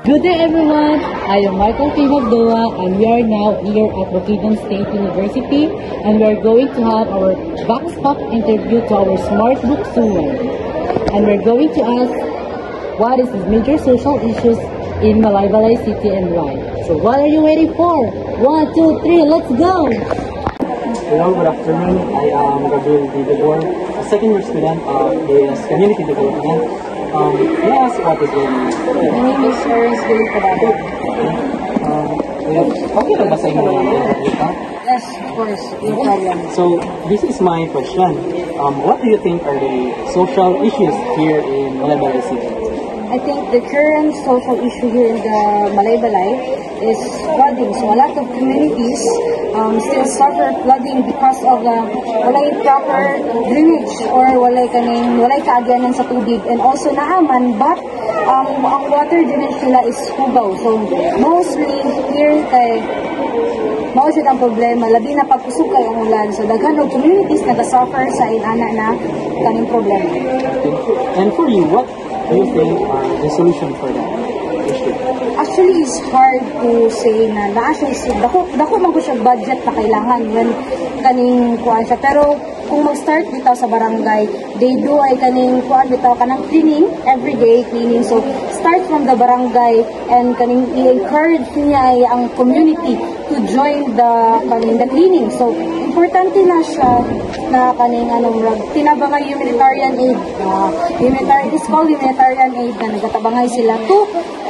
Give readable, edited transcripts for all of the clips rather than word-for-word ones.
Good day everyone! I am Michael P. Magdoa and we are now here at Bukidnon State University and we are going to have our Vox Pop interview to our Smart Book student. And we're going to ask what is the major social issues in Malaybalay City and why. So what are you waiting for? 1, 2, 3, let's go! Hello, good afternoon. I am Gabriel Videgor, a second year student of AS Community Development. May I ask what is your name? My name is Iris Gil Padado. Okay lang ba sa inyo ang interview ka? Yes, of course, no problem. So, this is my question. What do you think are the social issues here in Malaybalay City? I think the current social issue here in the Malaybalay is flooding. So a lot of communities still suffer flooding because of walay proper drainage or walay kaagyanan sa tubig, and also naaman but ang water drainage nila is hubaw. So mostly here kay mao siya ang problema, labi na pagkusog kay ang ulan. So daghan og communities naga-suffer sa inana na kaning problema. And for you, what do you think are the solution for that issue? Actually, it's hard to say na dako man ko siya budget na kailangan when kaning kuan siya. Pero kung mag-start bitaw sa barangay, they do ay kaning kuan bitaw kanang cleaning, everyday cleaning. So start from the barangay and kaning i-encourage niya ay ang community to join the cleaning. So importante na siya na kaning tinabangay humanitarian aid. It's called humanitarian aid na nagatabangay sila to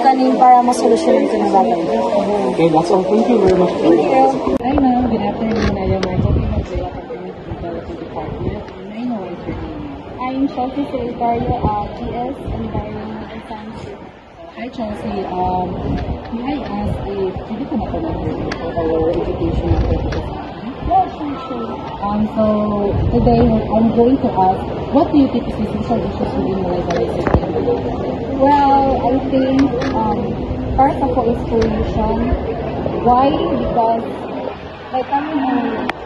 kaning para masolusyonan ito ng bagay. Okay, that's all. Thank you very much. Thank you. Hi ma'am, good afternoon. I am Michael P. Magdoa from the Youth Development Department. May I know what is your name? I'm Chelsea Secretario of PS Environment and Science. Hi Chelsea, may I ask if pwede ka matanong for our educational purposes? Yes, sure. So today I'm going to ask, what do you think is the social issues within Malaybalay City? Well, I think first of all is pollution. Why? Because like kami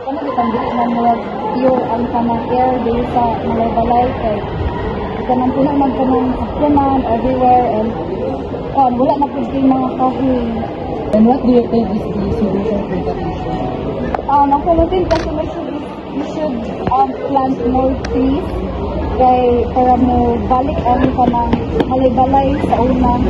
ditambit na mga pure ang kanang air dito sa Malaybalay kay kanang puno man kanang sakyanan everywhere and wala na pud kay mga kahoy. And what do you think is the solution for that issue? Ako think kasi we should plant more trees kay para mo balik ang kanang Malaybalay sa unang.